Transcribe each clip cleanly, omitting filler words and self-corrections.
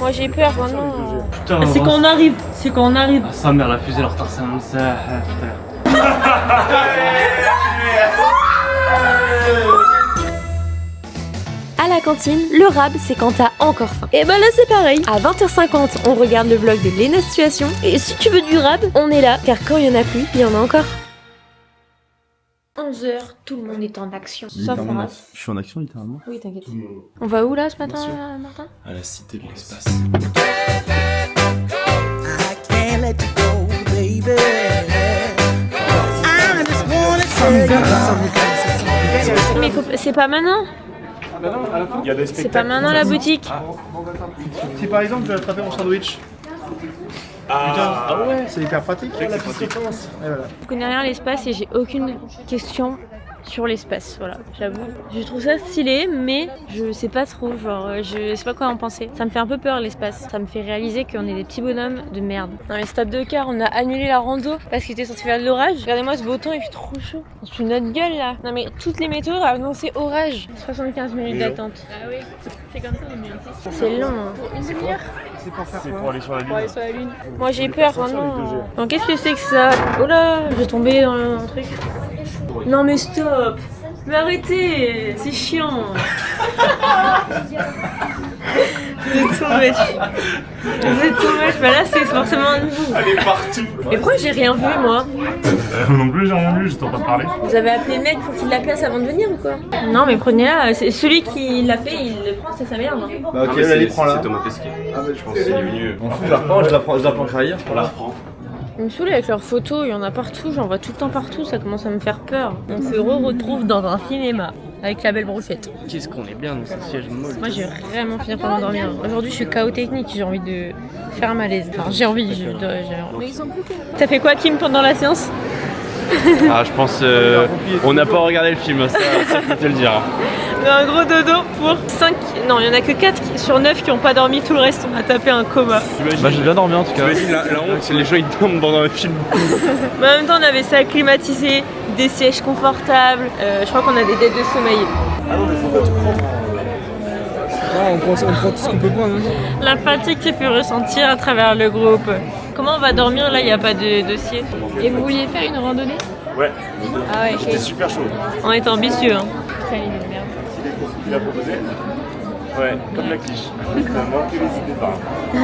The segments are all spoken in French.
Moi j'ai peur maintenant. Putain, C'est quand on arrive. Ah, sa mère, la fusée, leur retard, c'est un ça. À la cantine, le rab, c'est quand t'as encore faim. Et bah là c'est pareil. À 20h50, on regarde le vlog de Léna Situation. Et si tu veux du rab, on est là. Car quand il y en a plus, il y en a encore. 11h, tout le monde est en action. Sauf Rab. Je suis en action littéralement. Oui, t'inquiète. On va où là ce matin, Martin? À la cité de l'espace. Mais c'est pas maintenant. C'est pas maintenant la boutique. Si par exemple je vais attraper mon sandwich. Ah ouais, c'est hyper pratique. La pratique. Je connais rien à l'espace et j'ai aucune question sur l'espace, voilà, j'avoue. Je trouve ça stylé, mais je sais pas trop, genre, je sais pas quoi en penser. Ça me fait un peu peur l'espace, ça me fait réaliser qu'on est des petits bonhommes de merde. Dans les stades de car, on a annulé la rando parce qu'il était censé faire de l'orage. Regardez-moi ce beau temps, il fait trop chaud. On se fout de notre gueule là. Non mais toutes les météos ont annoncé orage. 75 minutes d'attente. Ah oui, c'est comme ça, on c'est long. Hein. Pour une demi-heure. C'est pour faire quoi? Pour aller sur la lune. Moi j'ai peur maintenant. Donc qu'est-ce que c'est que ça? Oh là, je vais tomber dans un truc. Non mais stop! Mais arrêtez! C'est chiant! Vous êtes trop moche! Vous êtes trop moche! Bah là c'est forcément un nouveau! Elle est partout! Mais pourquoi j'ai rien vu moi? Non plus j'ai rien vu, je t'entends parler. Vous avez appelé le mec pour qu'il la place avant de venir ou quoi? Non mais prenez-la, c'est celui qui l'a fait, il le prend, c'est sa merde! Bah ok, elle prend là. C'est Thomas Pesquet. Ah bah je pense qu'il est venu. Je la reprends, je la prends carrière. On la reprend. Ils me saoulent avec leurs photos, il y en a partout, j'en vois tout le temps partout, ça commence à me faire peur. On se retrouve dans un cinéma avec la belle brochette. Qu'est-ce qu'on est bien dans ce siège molle. Moi j'ai vraiment fini par m'endormir. Aujourd'hui je suis KO technique, j'ai envie de faire un malaise. Enfin j'ai envie, Mais ils sont plus cool. T'as fait quoi Kim pendant la séance? Ah, je pense on n'a pas regardé le film, ça je peux te le dire. Un gros dodo pour 5, non il y en a que 4 sur 9 qui ont pas dormi, tout le reste on a tapé un coma. Bah j'ai bien dormi en tout cas. T'imagines la honte, c'est les gens ils dorment pendant un film. Mais en même temps on avait ça climatisé, des sièges confortables, je crois qu'on a des dettes de sommeil. Ah non mais faut pas tout prendre. On prend tout ce qu'on peut prendre. Hein. La fatigue s'est fait ressentir à travers le groupe. Comment on va dormir là, il n'y a pas de dossier. Et vous vouliez faire une randonnée? Ouais. Ah ouais, C'était super chaud. on est ambitieux hein. Putain, il est de merde. Tu l'as proposé? Ouais, comme la quiche. Manquez les idées pas. Il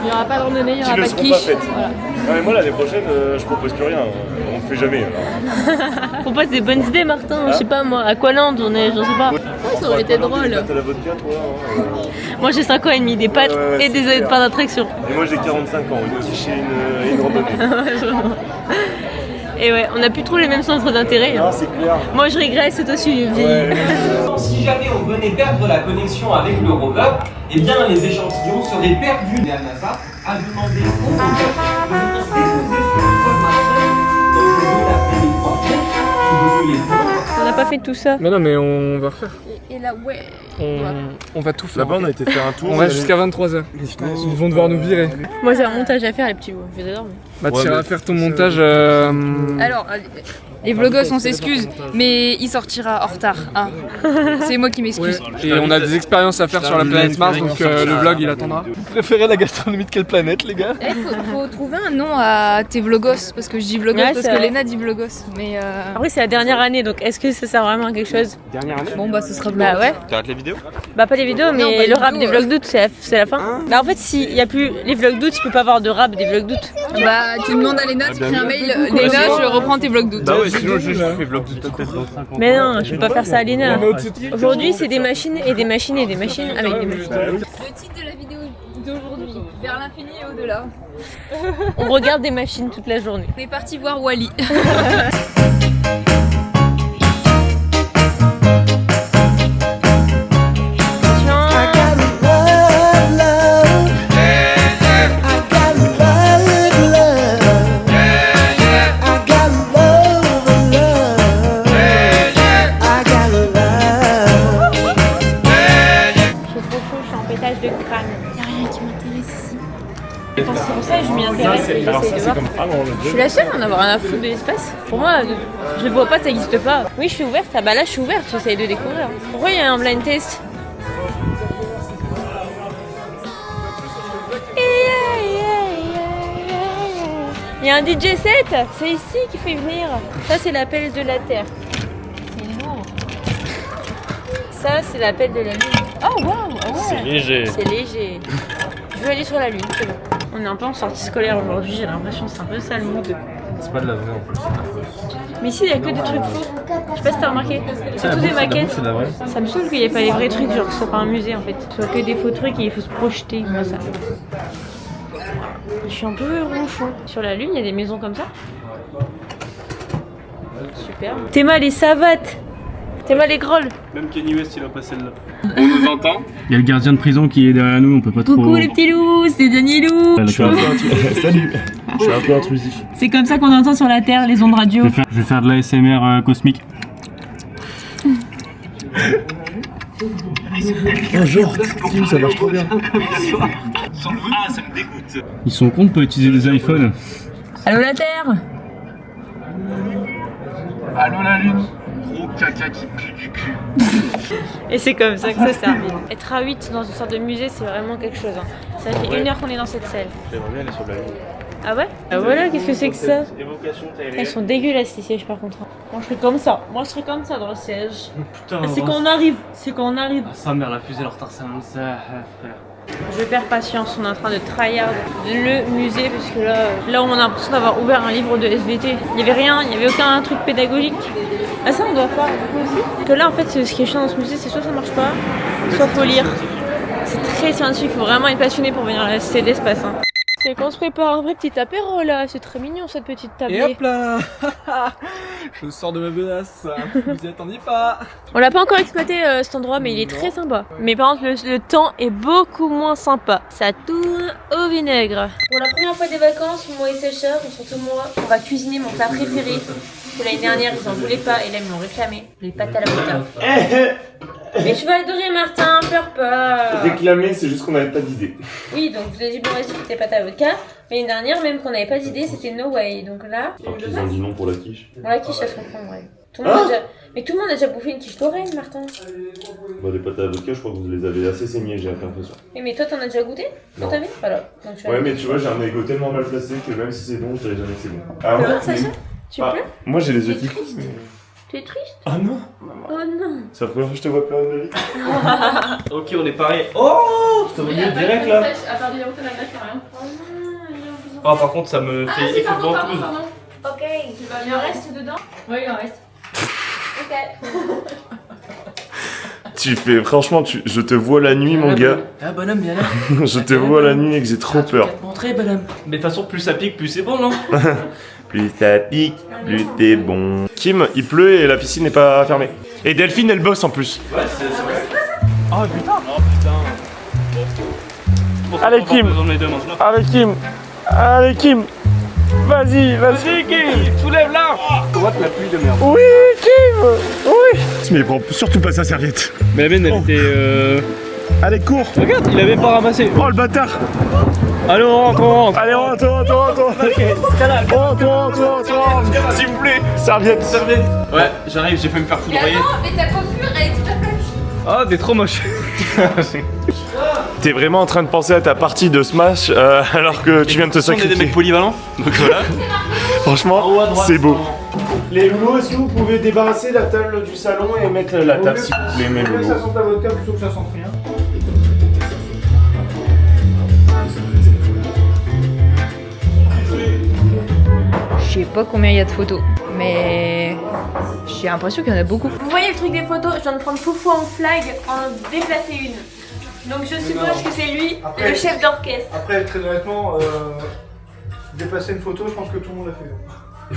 n'y aura pas de randonnée, il n'y aura Qui ne pas de seront pas quiche. faites. Voilà. Ouais, mais moi l'année prochaine, je propose plus rien. On ne fait jamais. Propose des bonnes idées Martin, je sais pas moi, Aqualand, on est, je sais pas. Ça aurait été drôle. T'as la vodka toi hein, Moi j'ai 5 ans et demi, des pâtes Ouais, et des clair. pas d'attraction. Et moi j'ai 45 ans, une quiche et une randonnée. Et ouais, on n'a plus trop les mêmes centres d'intérêt. Non, c'est clair. Moi je regrette, c'est aussi Si jamais on venait perdre la connexion avec le rover, eh bien les échantillons seraient perdus. Et la NASA a demandé au rover de venir déposer sur le sol martial dans l'après-midi prochaine, ou de les prendre. On n'a pas fait tout ça. Mais non, mais on va refaire. Et là, ouais. On va tout faire. Là-bas on a été faire un tour. On reste jusqu'à 23h. Ils vont devoir nous virer. Moi j'ai un montage à faire les petits, je les adore. Bah tu iras faire ton montage. Alors, les vlogos, on s'excuse, mais il sortira en retard. Hein. C'est moi qui m'excuse. Et on a des expériences à faire sur la planète Mars, donc le vlog il attendra. Vous préférez la gastronomie de quelle planète, les gars? Faut trouver un nom à tes vlogos, parce que je dis vlogos Ouais, parce c'est que vrai. Léna dit vlogos. Mais Après c'est la dernière année, donc est-ce que ça sert vraiment à quelque chose? bon, bah ce sera Bah ouais. T'arrêtes les vidéos? Bah pas les vidéos, mais Non, pas les le rap vidéos, des vlogs d'août, c'est la fin. Bah en fait s'il y a plus les vlogs d'août, tu peux pas avoir de rap des vlogs d'août. Bah tu demandes à Léna, tu crées un mail. Léna, je reprends tes vlogs d'août. Bah ouais, sinon je fais vlog de Mais non, je peux pas faire ça à Léna. Aujourd'hui c'est des machines et des machines et des machines avec des machines. Le titre de la vidéo d'aujourd'hui, vers l'infini et au-delà. On regarde des machines toute la journée. On est parti voir Wally. De crâne. Y a rien qui m'intéresse ici. C'est pour ça que je m'y intéresse et j'essaie de voir. Je suis la seule à en avoir rien à foutre de l'espace. Pour moi, je le vois pas, ça n'existe pas. Oui, je suis ouverte. Ah bah là, je suis ouverte, j'essaie de découvrir. Pourquoi il y a un blind test? Il y a un DJ set, c'est ici qu'il faut y venir. Ça, c'est l'appel de la Terre. C'est lourd. Ça, c'est l'appel de la Lune. Oh, waouh, ah ouais. C'est léger. C'est léger. Je veux aller sur la Lune, c'est bon. On est un peu en sortie scolaire aujourd'hui, j'ai l'impression que c'est un peu ça le mood. C'est pas de la vraie en plus. Mais ici, il y a que des trucs faux. Je sais pas si t'as remarqué. C'est tout des maquettes. C'est de la vraie. Ça me saoule qu'il n'y ait pas les vrais trucs, genre que ce soit pas un musée en fait. Que ce soit que des faux trucs et il faut se projeter, moi ça. Je suis un peu ronchon. Sur la Lune, il y a des maisons comme ça. Super. Théma les savates. Théma les grolles. Même Kanye West, il a pas celle-là. On nous entend. Il y a le gardien de prison qui est derrière nous, on peut pas trop. Coucou les petits loups, c'est Danielou. Salut. Je suis un peu intrusif. C'est comme ça qu'on entend sur la Terre les ondes radio. Je vais faire de l'ASMR cosmique. Genre, Tim, ça marche trop bien. Ils sont cons de pas utiliser des iPhones. Allô la Terre. Allô la lune. Gros caca qui pue du cul. Et c'est comme ça que ça se termine. Être à 8 dans une sorte de musée, c'est vraiment quelque chose. Hein. Ça fait 1 heure qu'on est dans cette salle. J'aimerais bien aller sur la lune. Ah ouais? Ah voilà, qu'est-ce que c'est que ça? Évocation Ils sont dégueulasses les sièges par contre. Moi je serais comme ça. Moi je serais comme ça dans le siège. Putain, C'est quand on arrive. C'est quand on arrive. Ah, sa mère, la fusée, le retard, ça me ça, frère. Je perds patience, on est en train de tryhard le musée parce que là on a l'impression d'avoir ouvert un livre de SVT. Il n'y avait rien, il n'y avait aucun truc pédagogique. Ah ça on doit faire aussi. Que là en fait ce qui est chiant dans ce musée c'est soit ça marche pas, soit faut lire. C'est très scientifique, il faut vraiment être passionné pour venir à la Cité de l'Espace. Hein. C'est qu'on se prépare un vrai petit apéro là, c'est très mignon cette petite table. Et hop là. Je sors de ma bedace, vous y attendiez pas. On l'a pas encore exploité cet endroit mais il est très sympa. Mais par contre le temps est beaucoup moins sympa. Ça tourne au vinaigre. Pour la première fois des vacances, moi et Sacha, surtout moi, on va cuisiner mon plat préféré. Parce que l'année dernière ils en voulaient pas et là ils m'ont réclamé. Les pâtes à la vodka. Mais tu vas adorer Martin, pleure pas. Réclamer, c'est juste qu'on n'avait pas d'idée. Oui, donc vous avez dit bon vas-y c'était pâtes à la vodka. Mais l'année dernière même qu'on n'avait pas d'idée c'était no way. Donc là, Ils ont dit non pour la quiche. bon la quiche ça se comprend ouais. Tout le monde a déjà... Mais tout le monde a déjà bouffé une quiche d'oreille Martin. Bah, les pâtes à vodka, je crois que vous les avez assez saignées, j'ai l'impression. Oui, mais toi t'en as déjà goûté? Non. T'as vu? Voilà. Donc, tu vas Ouais, mais tu vois, j'ai un ego tellement mal placé que même si c'est bon, je dirais jamais que c'est bon. Ah, Alors, Sacha, tu Ah, pleures? moi j'ai les Tu yeux es qui triste? Tu es triste? Ah non. Oh non. C'est la première fois que je te vois pleurer de ma vie. Ok, on est pareil. Oh, je te vois mieux direct là. À part du yaourt et la glace, rien. Oh non. Oh, par contre, ça me fait effet ventouse. Ok. Il en reste dedans? Oui, il en reste. Ok. Tu fais, franchement, je te vois la nuit, mon gars. Ah, bonhomme, bien là. Je te vois la nuit et que j'ai trop peur. Montré, bonhomme. Mais de toute façon, plus ça pique, plus c'est bon, non? Plus ça pique, plus t'es bon. Kim, il pleut et la piscine n'est pas fermée. Et Delphine, elle bosse en plus. Ouais, c'est vrai. Oh putain. Oh putain. Bon. Allez, Kim. Allez, Kim. Allez, Kim. Vas-y, Kim. Soulève là. Droite la pluie de merde. Oui, Kim. Oui. Mais prends surtout pas sa serviette. Mais la mienne, elle était. Allez, cours. Regarde, il avait pas ramassé. Oh, le bâtard. Allez, on rentre. Allez, rentre. Ok, Rentre. S'il vous plaît. Serviette. Ouais, j'arrive, j'ai fait me faire foudroyer. Mais ta coiffure, elle est toute aplatie. Oh, t'es trop moche. T'es vraiment en train de penser à ta partie de Smash alors que tu viens de te On est des sacrifier. mecs polyvalents. Donc voilà. Franchement, En haut à droite. c'est beau. Les loulous, est-ce que vous pouvez débarrasser la table du salon et mettre la table s'il vous plaît, mes loulous. sente la vodka plutôt que ça sente rien. Je sais pas combien il y a de photos, mais j'ai l'impression qu'il y en a beaucoup. Vous voyez le truc des photos, je viens de prendre Foufou en flag, en déplacer une. Donc je suppose que c'est lui, Après- le chef d'orchestre. Après, très honnêtement, déplacer une photo, je pense que tout le monde l'a fait.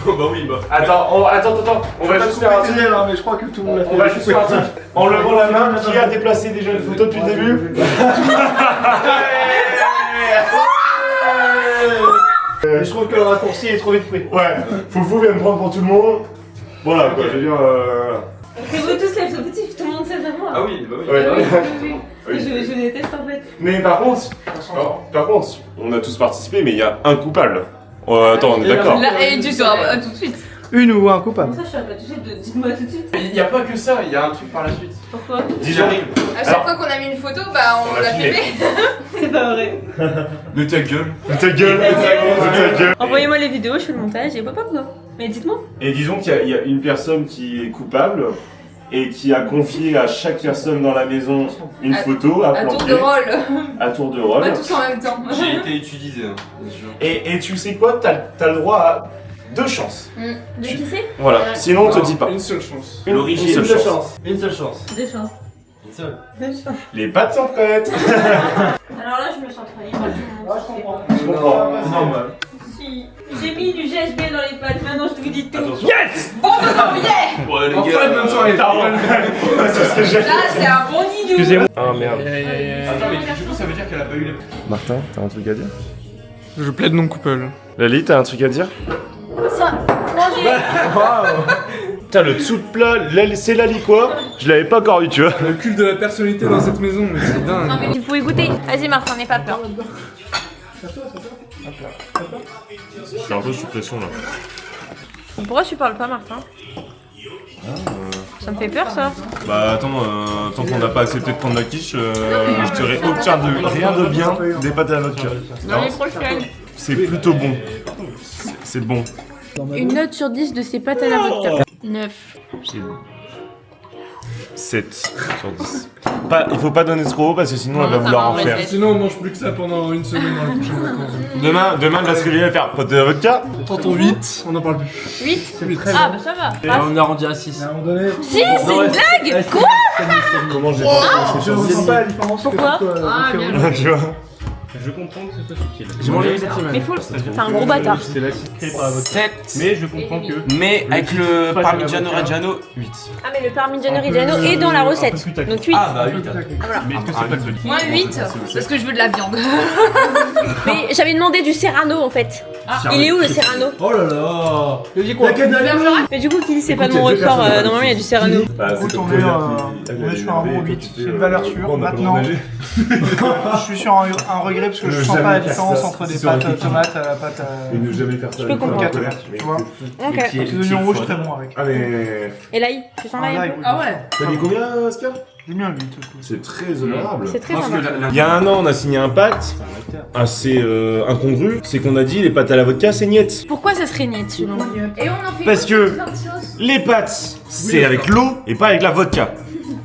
Oh bah oui, bah. Attends, on va juste faire un truc. Hein, mais je crois que tout le monde l'a fait. On va juste faire un truc. En levant la main, qui a déplacé déjà une photo depuis le début? Mais je trouve que le raccourci est trop vite pris. Ouais, Foufou vient me prendre pour tout le monde. Voilà, quoi, je veux dire. C'est vous tous les positifs, tout le monde sait de moi. Ah oui, bah oui. Ouais. Je déteste en fait. Mais par contre, on a tous participé, mais il y a un coupable. Attends, on est d'accord. Là, et tu sauras pas tout de suite. Une ou un coupable. Ça, je sais pas tout de suite, dites-moi tout de suite. Il n'y a pas que ça, il y a un truc par la suite. Pourquoi? J'arrive. À chaque fois qu'on a mis une photo, bah on l'a filmé. C'est pas vrai. De ta gueule. Ta gueule, ta gueule. Envoyez-moi les vidéos, je fais le montage et pop quoi. Mais dites-moi. Et disons qu'il y a une personne qui est coupable et qui a confié à chaque personne dans la maison une photo à À tour planter. de rôle. À tour de rôle. Pas tous en même temps. J'ai été utilisé, hein, bien sûr. Et tu sais quoi, t'as le droit à 2 chances. De qui c'est? Voilà, sinon on te dit pas. Une seule chance. L'origine. Une seule chance. Une seule chance. Deux chances. Une seule. Deux chances. Les pattes sont prêtes. Alors là, je me sens trahie. Je comprends. C'est normal. Si j'ai mis du GSB dans les pattes, maintenant je vous dis tout. Yes. Bon, non, yeah. Ouais, les Enfin, gars. une bonne soirée. C'est ce que j'ai. Là, c'est un bon nidou. Excusez-moi. Ah merde. Attends, mais du coup, ça veut dire qu'elle a pas eu les. Martin, t'as un truc à dire? Je plaide non coupable. Lali, t'as un truc à dire? Ça, manger. Putain, le dessous de plat, c'est Lali quoi? Je l'avais pas encore eu, tu vois. Le culte de la personnalité dans cette maison, mais c'est dingue. Non mais vous pouvez goûter. Vas-y Martin, n'aie pas peur. Je suis un peu sous pression là. Pourquoi tu parles pas Martin? Ça me fait peur ça. Bah attends, tant qu'on n'a pas accepté de prendre la quiche, je dirais rien de bien des pâtes à la vodka. L'année prochaine. C'est plutôt bon. C'est bon. Une note sur 10 de ces pâtes à la vodka. 9. 7 sur 10. Il faut pas donner trop haut parce que sinon elle va ça vouloir va, en on va faire. le faire. Sinon, on mange plus que ça pendant une semaine dans les prochaines vacances. Demain elle va se réveiller et faire pâtes à la vodka. Tantôt 8, on n'en parle plus. 8. C'est très Ah bah ça va. Et on arrondit à 6. À un moment donné, 6, c'est une blague. Quoi? Comment j'ai je ressens pas la différence. Pourquoi? Ah, bien. Tu vois. Je comprends que ce soit subtil. J'ai mangé cette semaine. Mais faut le... T'es un gros bâtard. C'est l'acide créé par la vodka. 7. Mais je comprends que. Mais avec le Parmigiano Reggiano, 8. Ah mais le Parmigiano Reggiano est dans la recette. Donc 8. Ah bah 8. Mais est-ce que c'est pas que le Moi 8, parce que je veux de la viande. Mais j'avais demandé du Serrano en fait. Il est où le Serrano? Oh là là. Tu dis quoi? Mais du coup qui dit c'est pas de mon ressort, normalement il y a du Serrano. Bah, Écoute, on est sur un bon 8, c'est une valeur sûre. Maintenant, je suis sur un regret parce que je sens pas la différence entre des pâtes tomates à la pâte à... ne jamais faire ça. Je peux comprendre. Tu vois. Ok. C'est devenu rouge très bon avec. Ah mais. Et l'ail, tu sens l'ail un peu? Ah ouais. T'as dit combien, Oscar? J'ai mis un 8. C'est très honorable. C'est très sympa. Il y a un an, on a signé un pacte assez incongru. C'est qu'on a dit les pâtes à la vodka, c'est niet. Pourquoi ça serait net selon moi? Et on en fait Parce que plein de sauces. les pâtes, c'est avec l'eau et pas avec la vodka.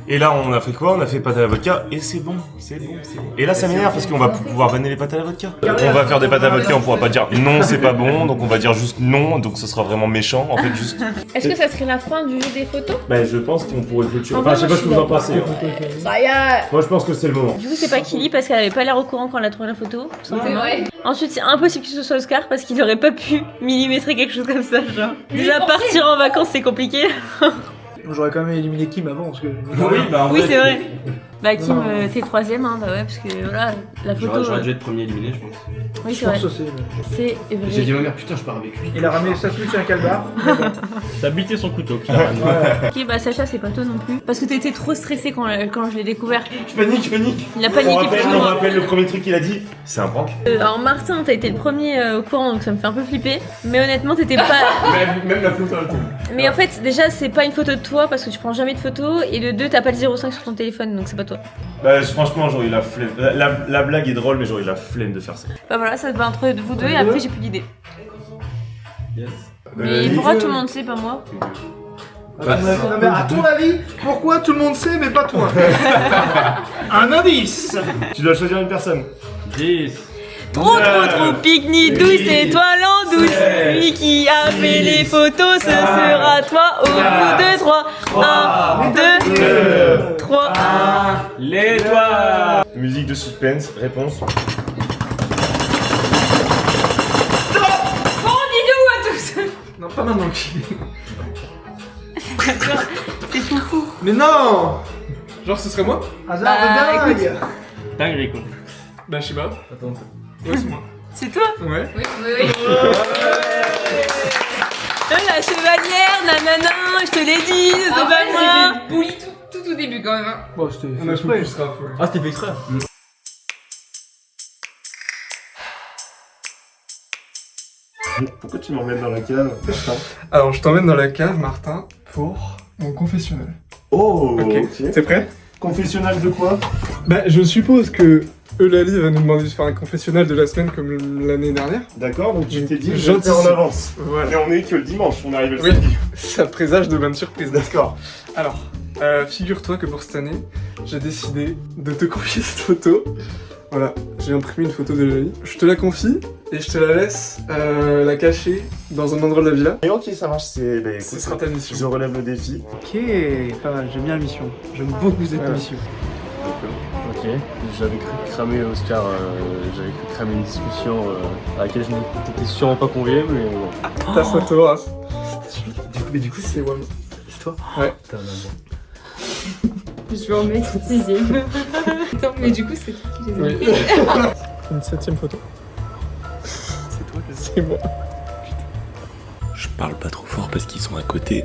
Et là, on a fait quoi? On a fait pâtes à la vodka et c'est bon, c'est bon, c'est bon. Et là, ça m'énerve parce qu'on va pouvoir vanner les pâtes à la vodka. On va faire des pâtes à la vodka, on pourra pas dire non, c'est pas bon, donc on va dire juste non, donc ce sera vraiment méchant. En fait, juste. Est-ce que ça serait la fin du jeu des photos? Bah, je pense qu'on pourrait clôturer. En Enfin, vrai, je sais pas moi, ce que vous en pensez. Ça y est. Moi, je pense que c'est le moment. Du coup c'est pas Kili parce qu'elle avait pas l'air au courant quand elle a trouvé la photo. tout C'est simplement. vrai. Ensuite c'est impossible que ce soit Oscar parce qu'il aurait pas pu millimétrer quelque chose comme ça genre. Déjà partir en vacances c'est compliqué. J'aurais quand même éliminé Kim avant parce que... Oui, bah en Oui vrai, c'est vrai. Bah Kim t'es troisième hein, bah ouais parce que voilà la photo. J'aurais dû être premier éliminé, je pense. Oui c'est Je vrai. pense aussi. C'est J'ai vrai. dit à ma mère, putain, je pars avec lui. Il a ramené sa flûte et un calbar. Ça a buté son couteau, carrément. Ok bah Sacha c'est pas toi non plus. Parce que t'étais trop stressé quand je l'ai découvert. Je panique, je panique. Il a paniqué plus ou On moins. rappelle le premier truc qu'il a dit. C'est un prank. Alors Martin t'as été le premier au courant donc ça me fait un peu flipper. Mais honnêtement t'étais pas... Même la photo. Mais en fait déjà c'est pas une photo de toi parce que tu prends jamais de photos. Et de 2 t'as pas le 05 sur ton téléphone donc c'est pas toi. Bah, franchement, j'aurais eu la flemme. La blague est drôle, mais j'aurais eu la flemme de faire ça. Bah voilà ça se bat entre vous deux et après j'ai plus d'idées. Yes. Mais pourquoi tout le monde sait pas moi? Non mais à ton avis, pourquoi tout le monde sait mais pas toi? Un indice. Tu dois choisir une personne. 10. Trop pique-nique douce étoilant douce. Lui qui a fait les photos ce sera toi au bout de 3. 1, 2, 3. L'étoile. Musique de suspense, réponse. Bon nidou à tous. Non, pas maintenant Kim. C'est foufou. Mais non! Genre, ce serait moi? Hasard Bah, de dingue. Dinguerie, quoi. Bah, je sais pas. Attends. Ouais, c'est moi. C'est toi? Ouais. Oui, oui, oui. La chevalière, nanana, je te l'ai dit, c'est En pas fait, moi. j'ai fait bouli tout au début quand même. Hein. Bon, c'était On a tout exprès. plus Raph, ouais. Ah, c'était fait exprès. Pourquoi tu m'emmènes dans la cave, Martin? Alors, je t'emmène dans la cave, Martin, pour mon confessionnal. Oh, Ok. T'es prêt? Confessionnal de quoi? Bah, je suppose que Eulalie va nous demander de faire un confessionnal de la semaine comme l'année dernière. D'accord, donc tu t'es dit, je vais le J'anticipe. faire en avance. Voilà. Mais on est que le dimanche, on arrive le Oui. samedi. Ça présage de bonnes surprises, d'accord. Alors, figure-toi que pour cette année, j'ai décidé de te confier cette photo. Voilà, j'ai imprimé une photo d'Eulalie. Je te la confie et je te la laisse la cacher dans un endroit de la villa. Et ok, ça marche, c'est... Bah, Ce écoute, sera ta mission. je relève le défi. Ok, pas mal, j'aime bien la mission. J'aime beaucoup cette mission. Ok, j'avais cru cramer Oscar, j'avais cru cramer une discussion à laquelle je n'étais sûrement pas convié, mais bon. Ta photo, hein. Mais du coup, c'est toi? Ouais. Putain, Je vais en mettre une 6ème. Attends, mais du coup, c'est toi qui les as Oui. Une 7ème photo. c'est toi que C'est moi. Je parle pas trop fort parce qu'ils sont à côté,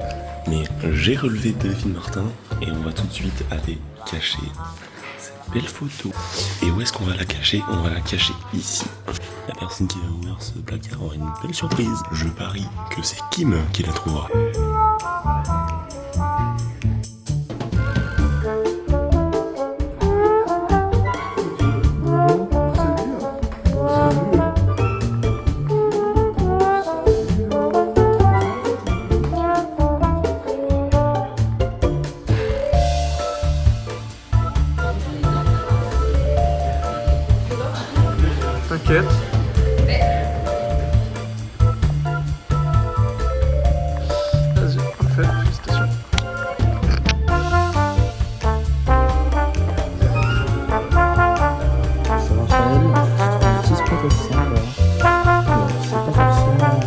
mais j'ai relevé Delphine Martin et on va tout de suite aller cacher cette belle photo. Et où est-ce qu'on va la cacher? On va la cacher ici. La personne qui va ouvrir ce placard aura une belle surprise. Je parie que c'est Kim qui la trouvera. T'inquiète. Vas-y, parfait, félicitations. Ça marche à elle, c'est pas possible. C'est pas forcément.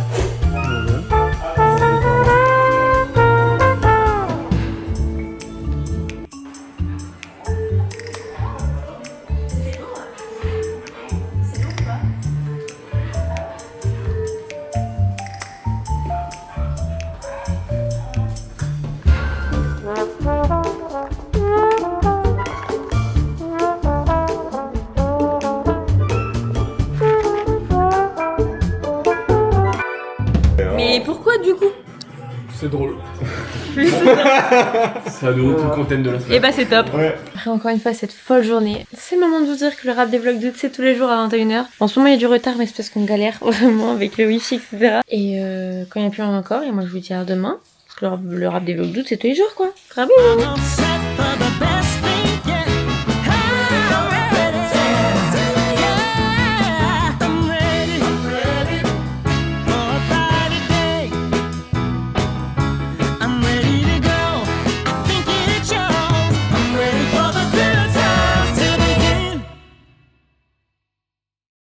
Mais pourquoi du coup? C'est drôle. Ça a donné tout le content de la semaine. Et bah c'est top. Ouais. Après encore une fois cette folle journée. C'est le moment de vous dire que le rap des vlogs d'août c'est tous les jours à 21h. En ce moment il y a du retard mais c'est parce qu'on galère vraiment avec le wifi etc. Et quand il n'y a plus rien encore, et moi je vous dis à demain. Parce que le rap des vlogs d'août c'est tous les jours quoi. Gros bisous.